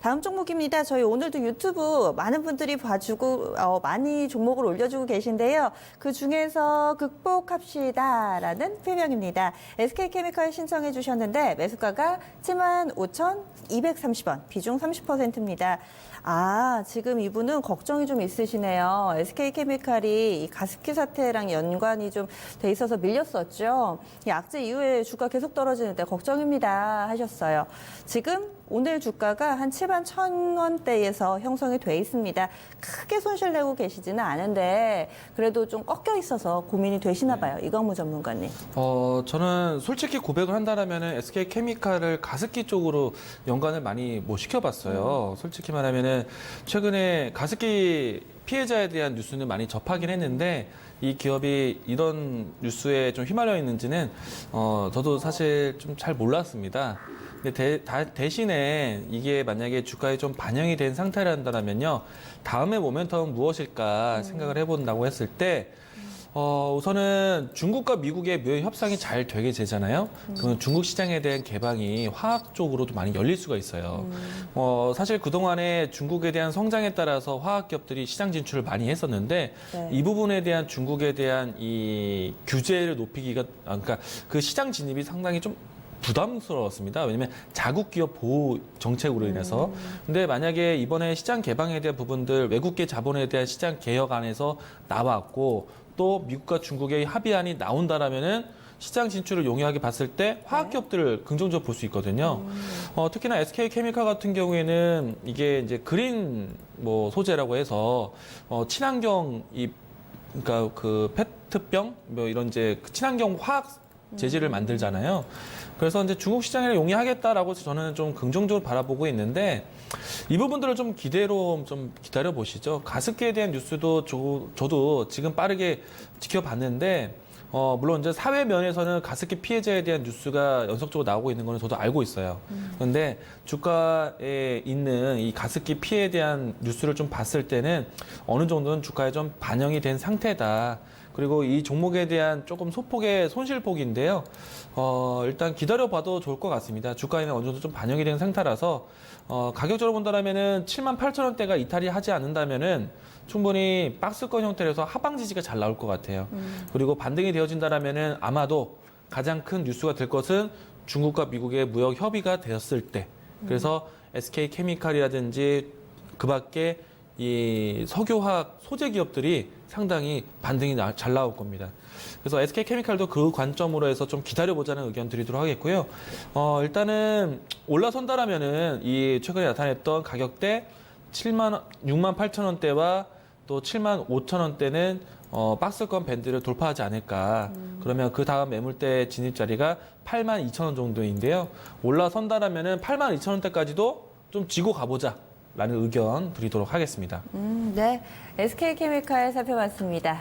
다음 종목입니다. 저희 오늘도 유튜브 많은 분들이 봐주고 많이 종목을 올려주고 계신데요. 그 중에서 극복합시다라는 표명입니다. SK케미칼 신청해 주셨는데 매수가가 75,230원, 비중 30%입니다. 지금 이분은 걱정이 좀 있으시네요. SK케미칼이 이 가습기 사태랑 연관이 좀 돼 있어서 밀렸었죠. 이 악재 이후에 주가 계속 떨어지는데 걱정입니다 하셨어요. 지금 오늘 주가가 한 71,000원대에서 형성이 돼 있습니다. 크게 손실 내고 계시지는 않은데 그래도 좀 꺾여 있어서 고민이 되시나 봐요. 이광무 전문가님. 저는 솔직히 고백을 한다라면은 SK케미칼을 가습기 쪽으로 연관을 많이 못 시켜봤어요. 솔직히 말하면은 최근에 가습기 피해자에 대한 뉴스는 많이 접하긴 했는데 이 기업이 이런 뉴스에 좀 휘말려 있는지는 저도 사실 좀 잘 몰랐습니다. 근데 대신에 이게 만약에 주가에 좀 반영이 된 상태란다면요, 다음에 모멘텀은 무엇일까 생각을 해본다고 했을 때 우선은 중국과 미국의 무역 협상이 잘 되게 되잖아요. 그러면 중국 시장에 대한 개방이 화학 쪽으로도 많이 열릴 수가 있어요. 사실 그동안에 중국에 대한 성장에 따라서 화학 기업들이 시장 진출을 많이 했었는데 네. 이 부분에 대한 중국에 대한 이 규제를 높이기가, 그러니까 그 시장 진입이 상당히 좀 부담스러웠습니다. 왜냐하면 자국 기업 보호 정책으로 인해서. 근데 만약에 이번에 시장 개방에 대한 부분들, 외국계 자본에 대한 시장 개혁 안에서 나왔고 또 미국과 중국의 합의안이 나온다라면은 시장 진출을 용이하게 봤을 때 화학 기업들을 긍정적으로 볼 수 있거든요. 특히나 SK케미칼 같은 경우에는 이게 이제 그린 소재라고 해서 친환경 그러니까 그 페트병 이런 이제 친환경 화학 재질을 만들잖아요. 그래서 이제 중국 시장에 용이하겠다라고 저는 좀 긍정적으로 바라보고 있는데 이 부분들을 좀 기대로 좀 기다려 보시죠. 가습기에 대한 뉴스도 저도 지금 빠르게 지켜봤는데 물론 이제 사회 면에서는 가습기 피해자에 대한 뉴스가 연속적으로 나오고 있는 거는 저도 알고 있어요. 그런데 주가에 있는 이 가습기 피해에 대한 뉴스를 좀 봤을 때는 어느 정도는 주가에 좀 반영이 된 상태다. 그리고 이 종목에 대한 조금 소폭의 손실폭인데요. 일단 기다려봐도 좋을 것 같습니다. 주가에는 어느 정도 좀 반영이 된 상태라서 가격적으로 본다면은 78,000원대가 이탈이 하지 않는다면은 충분히 박스권 형태로서 하방 지지가 잘 나올 것 같아요. 그리고 반등이 되어진다라면은 아마도 가장 큰 뉴스가 될 것은 중국과 미국의 무역 협의가 되었을 때. 그래서 SK케미칼이라든지 그밖에 이 석유화학 소재 기업들이 상당히 반등이 잘 나올 겁니다. 그래서 SK케미칼도 그 관점으로 해서 좀 기다려보자는 의견 드리도록 하겠고요. 일단은 올라선다라면은 이 최근에 나타냈던 가격대 68,000원대와 또 75,000원대는 박스권 밴드를 돌파하지 않을까. 그러면 그 다음 매물대 진입 자리가 82,000원 정도인데요. 올라선다라면은 82,000원대까지도 좀 쥐고 가보자. 라는 의견 드리도록 하겠습니다. 네, SK케미칼 살펴봤습니다.